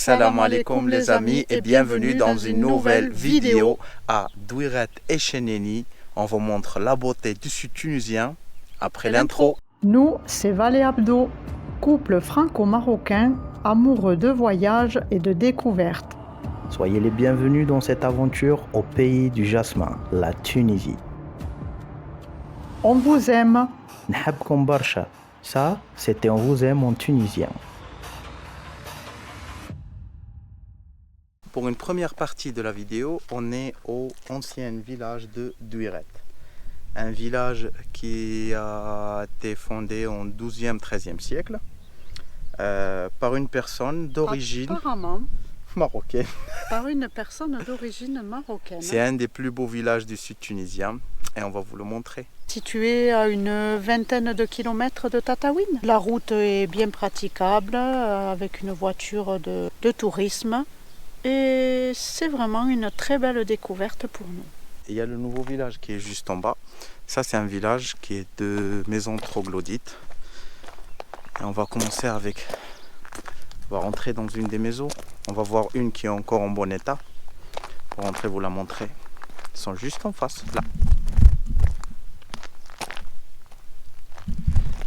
Salam alaikum les amis et bienvenue dans une nouvelle vidéo à Douiret et Cheneni. On vous montre la beauté du sud tunisien après l'intro. Nous, c'est Valé Abdo, couple franco-marocain, amoureux de voyage et de découverte. Soyez les bienvenus dans cette aventure au pays du jasmin, la Tunisie. On vous aime. Nhabkom barsha. Ça, c'était On vous aime en tunisien. Pour une première partie de la vidéo, on est au ancien village de Douiret. Un village qui a été fondé en 12e, 13e siècle par une personne d'origine Apparemment, marocaine. par une personne d'origine marocaine. C'est un des plus beaux villages du sud tunisien et on va vous le montrer. Situé à une vingtaine de kilomètres de Tataouine. La route est bien praticable avec une voiture de tourisme. Et c'est vraiment une très belle découverte pour nous. Il y a le nouveau village qui est juste en bas. Ça, c'est un village qui est de maisons troglodytes. Et on va commencer avec... On va rentrer dans une des maisons. On va voir une qui est encore en bon état. Pour rentrer, vous la montrer. Ils sont juste en face, là.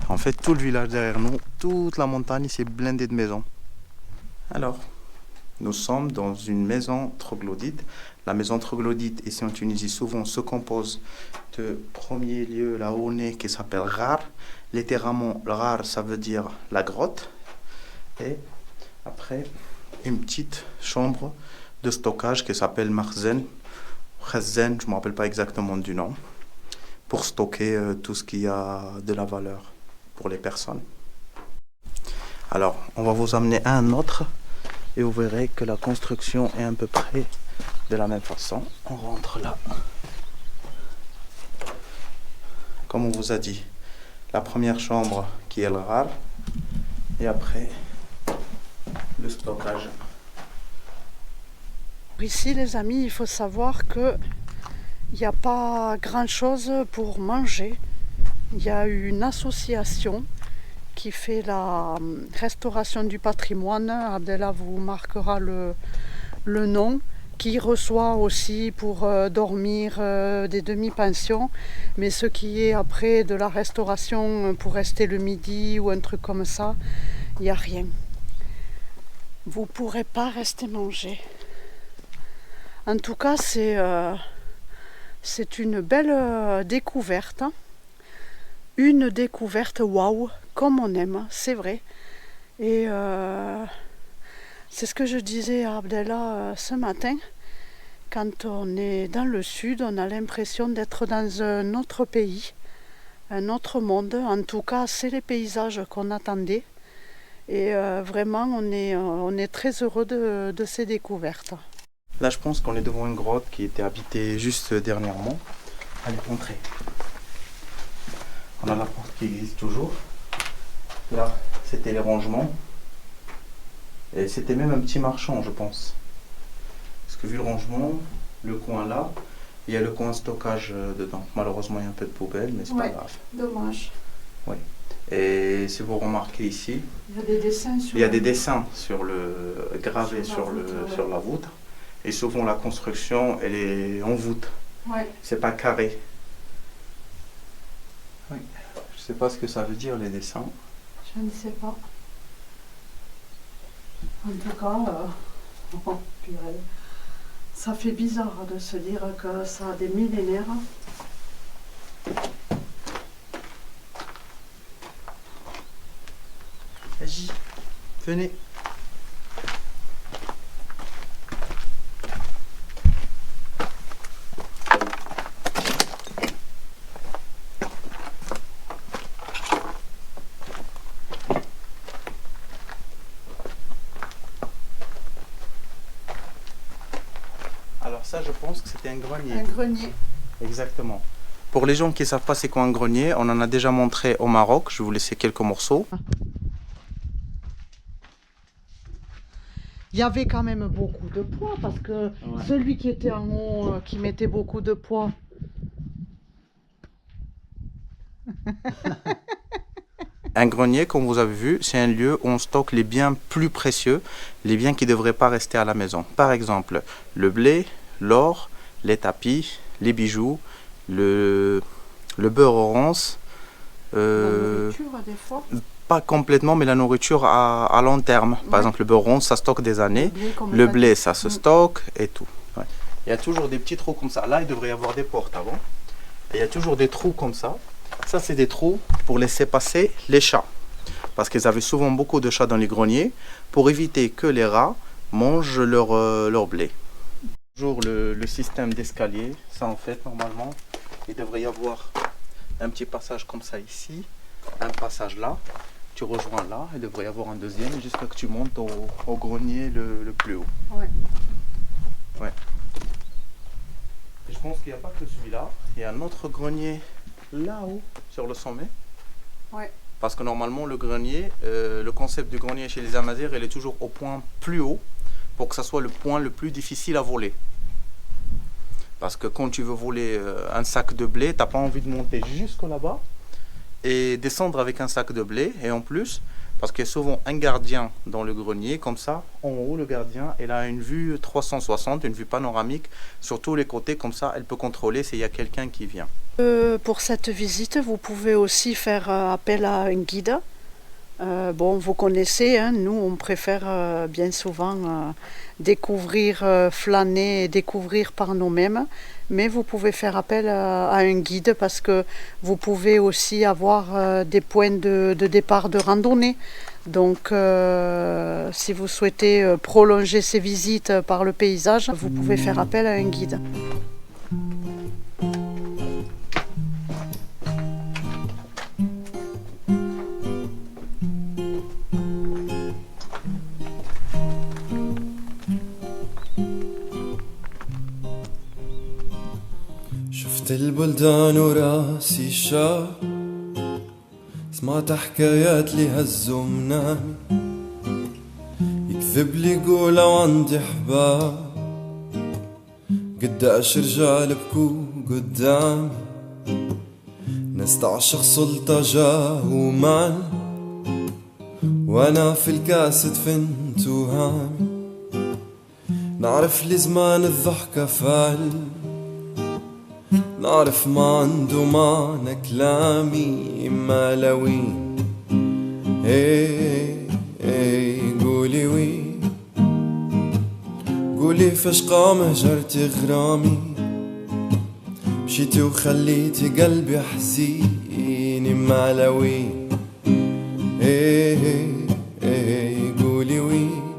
En fait, tout le village derrière nous, toute la montagne, c'est blindé de maisons. Alors... Nous sommes dans une maison troglodyte. La maison troglodyte ici en Tunisie souvent se compose de premier lieu là où on est qui s'appelle Ghar. Littéralement, Ghar ça veut dire la grotte. Et après une petite chambre de stockage qui s'appelle Makhzen. Khazen, je ne me rappelle pas exactement du nom. Pour stocker tout ce qui a de la valeur pour les personnes. Alors, on va vous amener à un autre. Et vous verrez que la construction est à peu près de la même façon. On rentre là. Comme on vous a dit, la première chambre qui est le rare. Et après, le stockage. Ici, les amis, il faut savoir qu'il n'y a pas grand-chose pour manger. Il y a une association qui fait la restauration du patrimoine. Abdella vous marquera le nom, qui reçoit aussi pour dormir des demi-pensions, mais ce qui est après de la restauration pour rester le midi ou un truc comme ça, il n'y a rien. Vous ne pourrez pas rester manger. En tout cas, c'est une belle découverte. Une découverte waouh, comme on aime, c'est vrai. Et c'est ce que je disais à Abdella ce matin. Quand on est dans le sud, on a l'impression d'être dans un autre pays, un autre monde. En tout cas, c'est les paysages qu'on attendait. Et vraiment, on est très heureux de ces découvertes. Là, je pense qu'on est devant une grotte qui était habitée juste dernièrement. Allez, entrez. On a la porte qui existe toujours. Là, c'était les rangements. Et c'était même un petit marchand, je pense. Parce que vu le rangement, le coin là, il y a le coin stockage dedans. Malheureusement, il y a un peu de poubelle, mais c'est pas grave. Dommage. Oui. Et si vous remarquez ici, Il y a des dessins sur, il y a des dessins sur gravés sur la voûte. Et souvent, la construction, elle est en voûte. Ouais. C'est pas carré. Oui. Je sais pas ce que ça veut dire les dessins. Je ne sais pas. En tout cas, purée. Ça fait bizarre de se dire que ça a des millénaires. Vas-y, venez. Alors ça, je pense que c'était un grenier. Un grenier. Exactement. Pour les gens qui ne savent pas c'est quoi un grenier, on en a déjà montré au Maroc. Je vais vous laisser quelques morceaux. Il y avait quand même beaucoup de poids parce que celui qui était en haut, qui mettait beaucoup de poids. Un grenier, comme vous avez vu, c'est un lieu où on stocke les biens plus précieux, les biens qui ne devraient pas rester à la maison. Par exemple, le blé, l'or, les tapis, les bijoux, le beurre orange. La nourriture, des fois. Pas complètement, mais la nourriture à long terme. Par exemple, le beurre rond, ça stocke des années. Le blé, ça se stocke et tout. Ouais. Il y a toujours des petits trous comme ça. Là, il devrait y avoir des portes avant. Et il y a toujours des trous comme ça. Ça, c'est des trous pour laisser passer les chats. Parce qu'ils avaient souvent beaucoup de chats dans les greniers pour éviter que les rats mangent leur blé. Toujours le système d'escalier. Ça, en fait, normalement, il devrait y avoir un petit passage comme ça ici. Un passage là. Tu rejoins là, il devrait y avoir un deuxième jusqu'à que tu montes au grenier le plus haut. Ouais. Ouais. Et je pense qu'il n'y a pas que celui-là. Il y a un autre grenier là-haut, sur le sommet. Ouais. Parce que normalement, le grenier, le concept du grenier chez les Amazirs, il est toujours au point plus haut pour que ça soit le point le plus difficile à voler. Parce que quand tu veux voler un sac de blé, tu n'as pas envie de monter jusque là-bas et descendre avec un sac de blé. Et en plus, parce qu'il y a souvent un gardien dans le grenier, comme ça, en haut, le gardien, il a une vue 360, une vue panoramique sur tous les côtés, comme ça, elle peut contrôler s'il y a quelqu'un qui vient. Pour cette visite, vous pouvez aussi faire appel à un guide. Bon, vous connaissez, hein, nous on préfère bien souvent découvrir, flâner et découvrir par nous-mêmes, mais vous pouvez faire appel à un guide parce que vous pouvez aussi avoir des points de départ de randonnée. Donc si vous souhaitez prolonger ces visites par le paysage, vous pouvez faire appel à un guide. شفت البلدان وراسي شاب سمعت حكايات لي هزوا منامي يكذب لي يقول لو عندي حباب قداش رجال بكوا قدامي ناس تعشق سلطة جاهوا معي وانا في الكاس دفنت وهامي نعرف لي زمان الضحكة فعل نعرف ما عنده معنى كلامي ما لوين ايه ايه قولي وين قولي فاش قام هجرتي غرامي مشيتي وخليتي قلبي حزين ما لوين ايه ايه قولي وين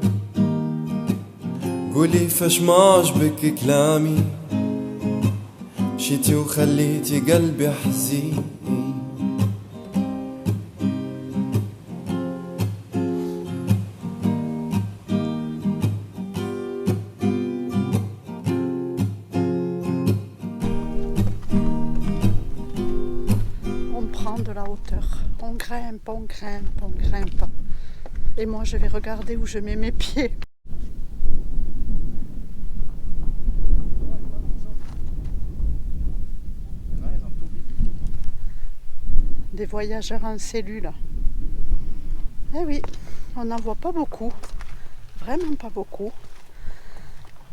قولي فاش ما عجبك كلامي مشيتي وخليتي قلبي حزين On prend de la hauteur, on grimpe, on grimpe, on grimpe. Et moi je vais regarder où je mets mes pieds. Des voyageurs en cellule. Eh oui, on n'en voit pas beaucoup, vraiment pas beaucoup,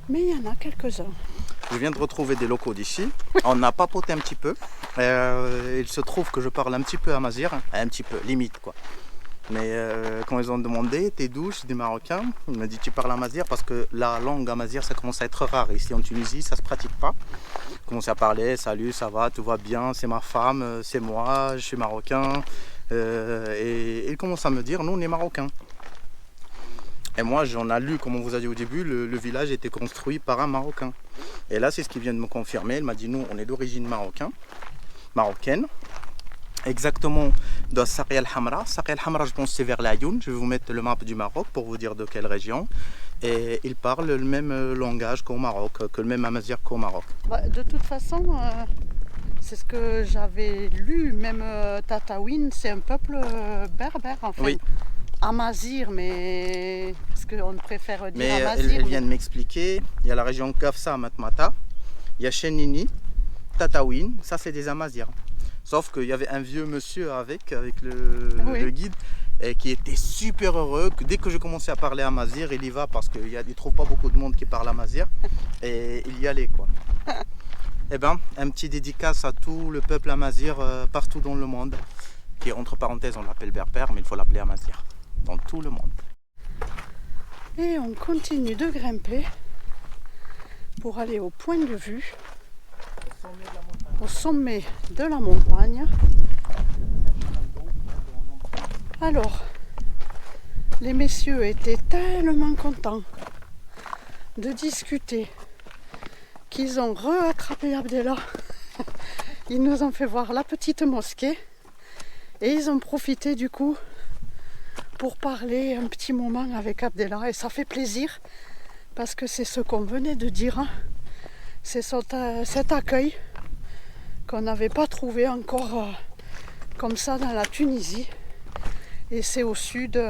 mais il y en a quelques-uns. Je viens de retrouver des locaux d'ici. On a papoté un petit peu. Il se trouve que je parle un petit peu amazigh, un petit peu, limite quoi. Mais quand ils ont demandé, t'es d'où? Je suis des Marocains. Il m'a dit tu parles amazigh parce que la langue amazigh ça commence à être rare. Ici en Tunisie ça se pratique pas. Commencer à parler, salut, ça va, tout va bien, c'est ma femme, c'est moi, je suis marocain. Et il commence à me dire, nous on est marocains. Et moi j'en ai lu, comme on vous a dit au début, le village était construit par un Marocain. Et là c'est ce qu'il vient de me confirmer, il m'a dit nous on est d'origine marocaine. Exactement de Saqiya al-Hamra. Saqiya al-Hamra je pense c'est vers l'Ayoun. Je vais vous mettre le map du Maroc pour vous dire de quelle région. Et ils parlent le même langage qu'au Maroc, que le même amazigh qu'au Maroc. De toute façon, c'est ce que j'avais lu, même Tataouine, c'est un peuple berbère en fait. Oui. Amazigh, mais est-ce qu'on préfère dire mais Amazigh elle vient de m'expliquer, il y a la région Kafsa, Matmata, il y a Chenini, Tataouine, ça c'est des Amazirs. Sauf qu'il y avait un vieux monsieur avec Oui. le guide et qui était super heureux. Que dès que je commençais à parler amazigh, il y va parce qu'il ne trouve pas beaucoup de monde qui parle amazigh. Et il y allait quoi. Eh ben, un petit dédicace à tout le peuple amazigh partout dans le monde. Qui entre parenthèses, on l'appelle berbère, mais il faut l'appeler amazigh. Dans tout le monde. Et on continue de grimper pour aller au point de vue, au sommet de la montagne. Alors, les messieurs étaient tellement contents de discuter qu'ils ont rattrapé Abdellah. Ils nous ont fait voir la petite mosquée et ils ont profité du coup pour parler un petit moment avec Abdellah. Et ça fait plaisir parce que c'est ce qu'on venait de dire. Hein. C'est cet accueil qu'on n'avait pas trouvé encore comme ça dans la Tunisie. Et c'est au sud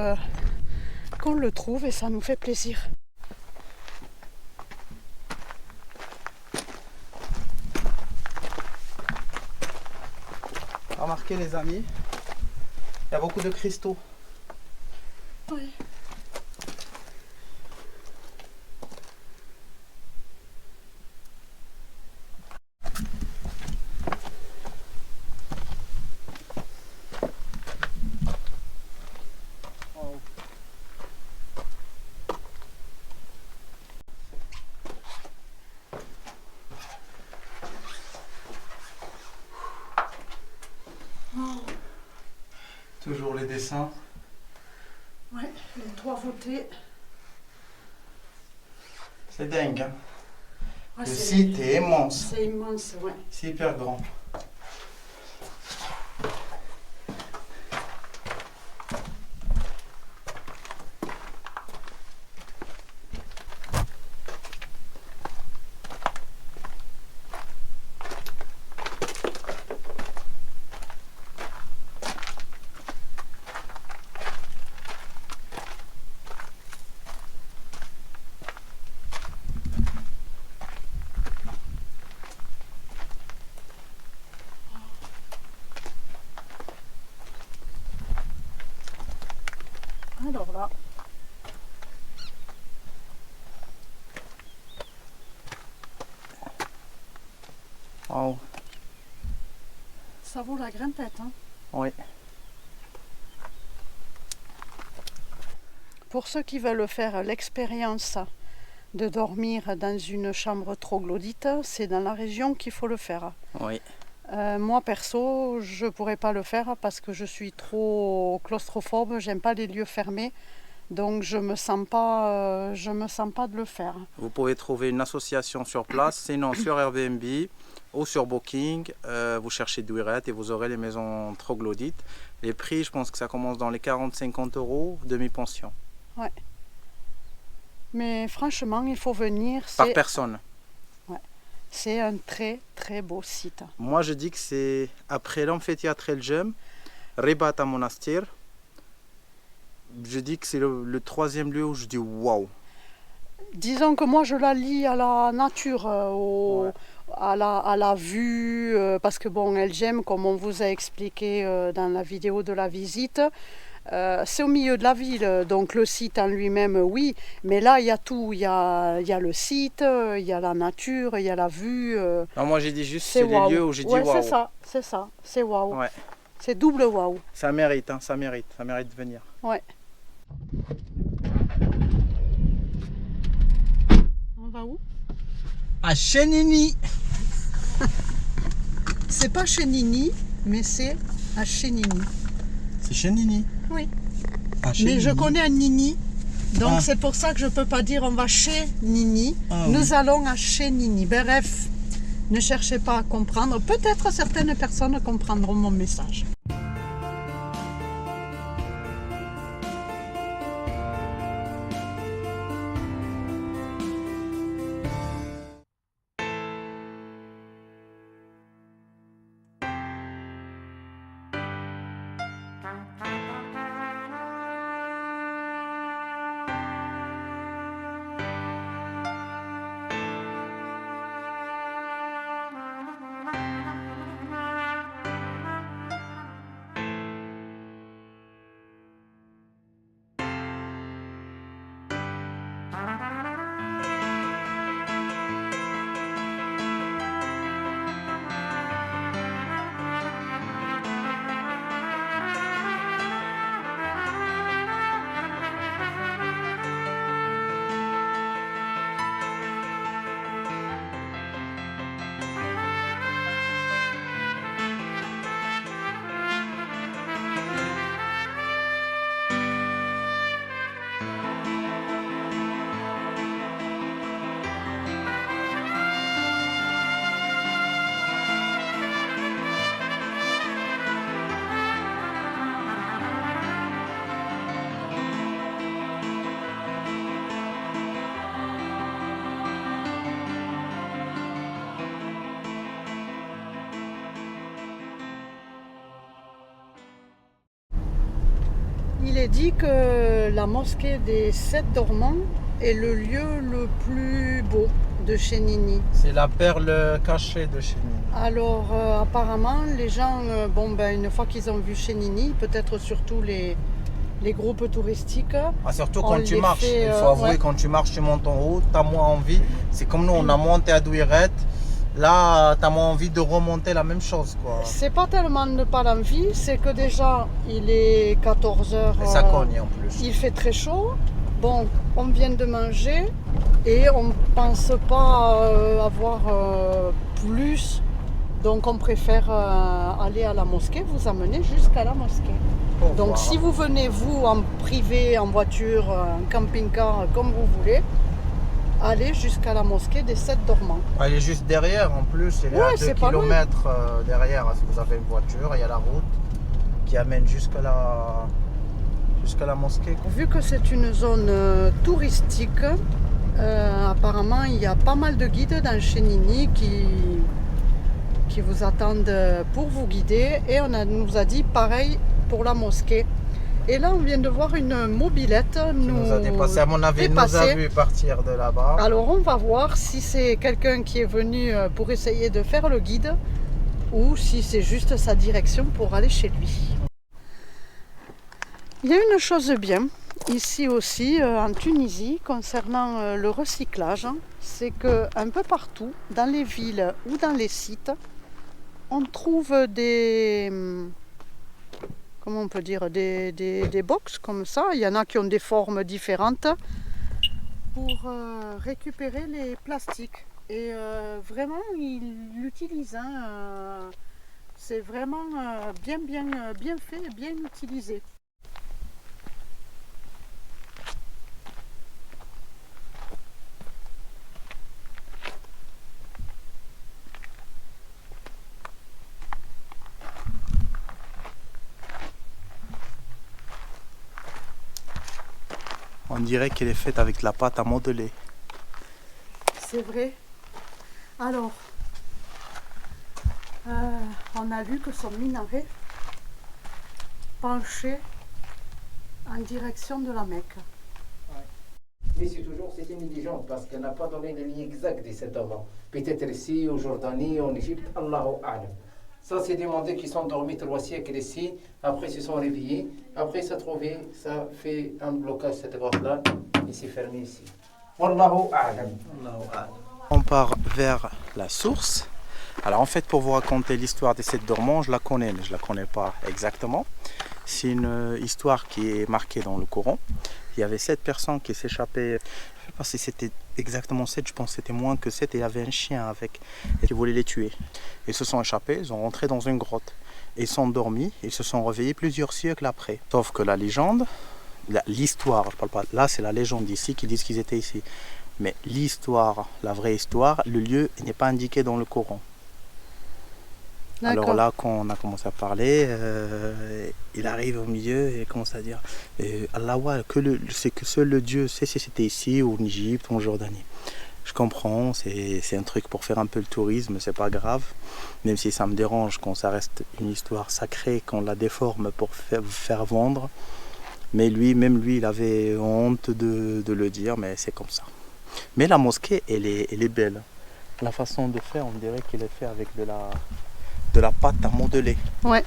qu'on le trouve et ça nous fait plaisir. Remarquez les amis, il y a beaucoup de cristaux. Oui. Toujours les dessins. Ouais, les toits votés. C'est dingue. Hein. Ouais, Le site est immense. C'est immense, ouais. C'est hyper grand. Alors là, Wow. ça vaut la grimpette. Hein. Oui. Pour ceux qui veulent faire l'expérience de dormir dans une chambre troglodyte, c'est dans la région qu'il faut le faire. Oui. Moi perso, je pourrais pas le faire parce que je suis trop claustrophobe, j'aime pas les lieux fermés, donc je me sens pas de le faire. Vous pouvez trouver une association sur place, sinon sur Airbnb ou sur Booking. Vous cherchez Douiret et vous aurez les maisons troglodytes. Les prix, je pense que ça commence dans les 40-50 euros, demi-pension. Ouais. Mais franchement, il faut venir. Par personne. C'est un très très beau site. Moi, je dis que c'est après l'amphithéâtre El Jem, Ribat à Monastir. Je dis que c'est le troisième lieu où je dis waouh. Disons que moi je la lie à la nature, Ouais. à la vue, parce que bon, El Jem, comme on vous a expliqué dans la vidéo de la visite, c'est au milieu de la ville, donc le site en lui-même, oui, mais là il y a tout, il y a le site, il y a la nature, il y a la vue. Non, moi, j'ai dit juste c'est les waouh. lieux où j'ai dit Ouais, waouh. c'est ça, c'est waouh. Ouais. C'est double waouh. Ça mérite, hein, ça mérite de venir. Ouais. On va où? À Chenini. C'est pas chez Nini, mais c'est à chez Nini. C'est Chenini. Oui. À Mais je connais un Nini, donc Ah. c'est pour ça que je peux pas dire on va chez Nini. Ah, Nous oui. allons à chez Nini. Bref, ne cherchez pas à comprendre. Peut-être certaines personnes comprendront mon message. est dit que la mosquée des 7 dormants est le lieu le plus beau de Chénini. C'est la perle cachée de Chénini. Alors apparemment, les gens, une fois qu'ils ont vu Chénini, peut-être surtout les groupes touristiques. Surtout quand tu marches, il faut avouer, quand tu marches, tu montes en haut, tu as moins envie. C'est comme nous, on a monté à Douiret. Là, tu as moins envie de remonter la même chose, quoi. C'est pas tellement de pas l'envie, c'est que déjà, il est 14h. Et ça cogne en plus. Il fait très chaud. Bon, on vient de manger et on ne pense pas avoir plus. Donc on préfère aller à la mosquée, vous amener jusqu'à la mosquée. Donc si vous venez, vous, en privé, en voiture, en camping-car, comme vous voulez, allez jusqu'à la mosquée des 7 dormants. Elle est juste derrière en plus, elle est à 2 km derrière. Si vous avez une voiture, il y a la route qui amène jusqu'à la mosquée. Vu que c'est une zone touristique, apparemment il y a pas mal de guides dans Chénini qui vous attendent pour vous guider, et nous a dit pareil pour la mosquée. Et là on vient de voir une mobilette nous a dépassé, à mon avis, nous a vu partir de là-bas. Alors on va voir si c'est quelqu'un qui est venu pour essayer de faire le guide ou si c'est juste sa direction pour aller chez lui. Il y a une chose bien ici aussi en Tunisie concernant le recyclage, c'est que un peu partout dans les villes ou dans les sites, on trouve des box comme ça. Il y en a qui ont des formes différentes pour récupérer les plastiques. Et vraiment, ils l'utilisent. C'est vraiment bien fait et bien utilisé. On dirait qu'elle est faite avec de la pâte à modeler. C'est vrai. Alors, on a vu que son minaret penchait en direction de la Mecque. Mais c'est une légende parce qu'elle n'a pas donné les lignes exactes de cet avant. Peut-être ici, au Jordanie, en Égypte, Allahu A'lam. Ça, c'est des mondes qui sont dormis 3 siècles ici, après ils se sont réveillés, après ça trouvé, ça fait un blocage cette grotte-là, et c'est fermé ici. Wallahu A'lam. On part vers la source. Alors en fait, pour vous raconter l'histoire des 7 dormants, je la connais, mais je ne la connais pas exactement. C'est une histoire qui est marquée dans le Coran. Il y avait 7 personnes qui s'échappaient. Je ne sais pas si c'était exactement 7, je pense que c'était moins que 7. Et il y avait un chien avec qui voulait les tuer. Ils se sont échappés, ils ont rentré dans une grotte. Ils sont dormis, ils se sont réveillés plusieurs siècles après. Sauf que la légende, l'histoire, je parle pas, là c'est la légende ici qui disent qu'ils étaient ici. Mais l'histoire, la vraie histoire, le lieu n'est pas indiqué dans le Coran. Alors là, quand on a commencé à parler, il arrive au milieu et commence à dire Allah, c'est que seul le Dieu sait si c'était ici ou en Égypte ou en Jordanie. Je comprends, c'est un truc pour faire un peu le tourisme, c'est pas grave. Même si ça me dérange quand ça reste une histoire sacrée, qu'on la déforme pour faire vendre. Mais même lui, il avait honte de le dire, mais c'est comme ça. Mais la mosquée, elle est belle. La façon de faire, on dirait qu'elle est faite avec de la pâte à modeler. Ouais.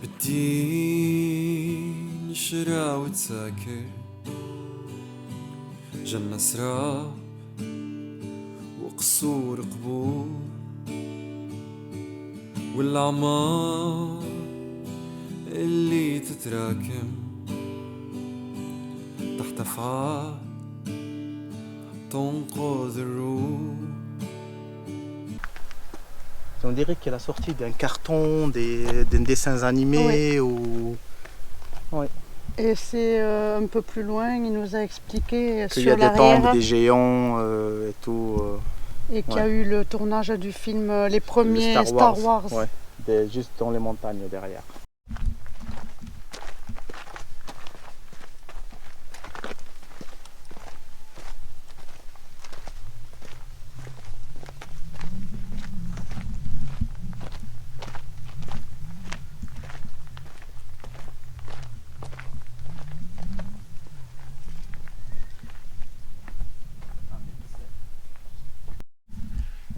بدي نشرع وتساكر جنة سراب وقصور قبور والأعمار اللي تتراكم تحت أفعال تنقذ الروح. On dirait qu'elle a sorti d'un carton, d'un dessin animé. Oui. Ouais. Et c'est un peu plus loin, il nous a expliqué qu'il y a des tombes, des géants et tout. Et qu'il y a eu le tournage du film, les premiers Star Wars. Ouais, juste dans les montagnes derrière.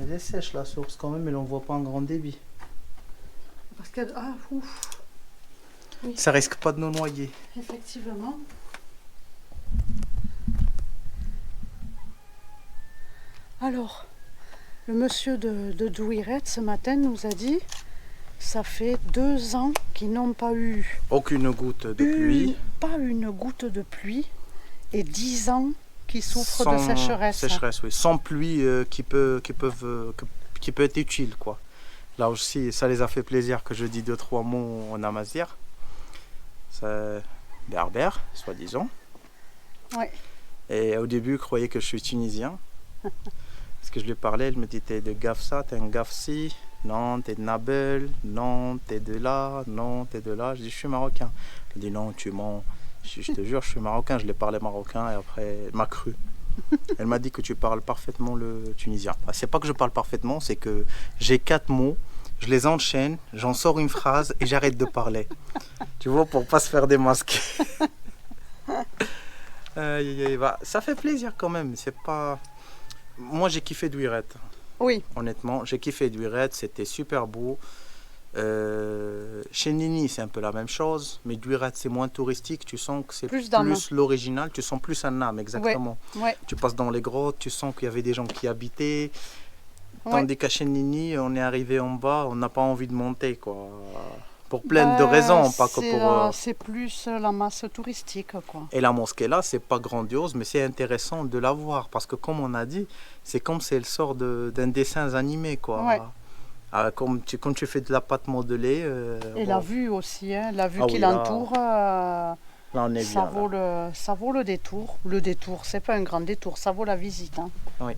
Elle est sèche la source quand même, mais on ne voit pas en grand débit. Parce que, ouf. Oui. Ça risque pas de nous noyer. Effectivement. Alors, le monsieur de Douiret ce matin nous a dit, ça fait 2 ans qu'ils n'ont pas eu Aucune goutte de pluie. Pas une goutte de pluie et 10 ans qu'ils souffrent Sans de sécheresse. Sécheresse, oui. Sans pluie qui peut être utile, quoi. Là aussi, ça les a fait plaisir que je dis 2-3 mots en amazigh. C'est berbère, soi-disant. Ouais. Et au début, il croyait que je suis tunisien. Parce que je lui parlais, elle me dit, t'es de Gafsa, t'es un Gafsi. Non, t'es de Nabel. Non, t'es de là. Non, t'es de là. Je dis, je suis marocain. Elle dit, non, tu mens. Je te jure, je suis marocain. Je l'ai parlé marocain et après, elle m'a cru. Elle m'a dit que tu parles parfaitement le tunisien. C'est pas que je parle parfaitement, c'est que j'ai 4 mots, je les enchaîne, j'en sors une phrase et j'arrête de parler. Tu vois, pour pas se faire démasquer. Ça fait plaisir quand même. C'est pas. Moi, j'ai kiffé Douiret. Oui. Honnêtement, j'ai kiffé Douiret. C'était super beau. Chez Nini, c'est un peu la même chose, mais Douiret, c'est moins touristique. Tu sens que c'est plus l'original. Tu sens plus un âme, exactement. Ouais. Tu passes dans les grottes, tu sens qu'il y avait des gens qui habitaient. Tandis qu'à chez Nini, on est arrivé en bas, on n'a pas envie de monter, quoi. Pour plein de raisons, pas que pour. C'est plus la masse touristique, quoi. Et la mosquée là, c'est pas grandiose, mais c'est intéressant de la voir parce que, comme on a dit, c'est comme si elle sort d'un dessin animé, quoi. Ouais. Quand tu fais de la pâte modelée. Et la vue aussi, hein, la vue qui oui, l'entoure, là, on est ça bien, vaut le détour. Le détour, c'est pas un grand détour, ça vaut la visite. Hein. Oui.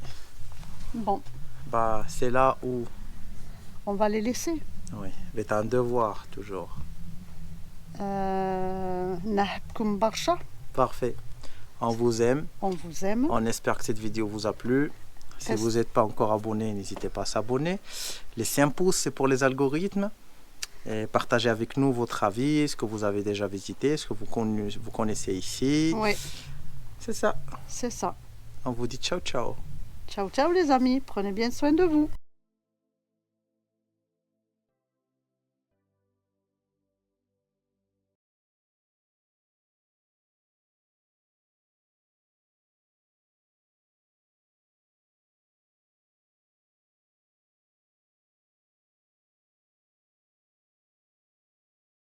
Bon. Bah, c'est là où. On va les laisser. Oui, mais t'as un devoir toujours. Nahbkoum Barsha. Parfait. On vous aime. On vous aime. On espère que cette vidéo vous a plu. Si vous n'êtes pas encore abonné, n'hésitez pas à s'abonner. Laissez un pouce, c'est pour les algorithmes. Et partagez avec nous votre avis, ce que vous avez déjà visité, ce que vous connaissez ici. Oui. C'est ça. C'est ça. On vous dit ciao, ciao. Ciao, ciao les amis. Prenez bien soin de vous.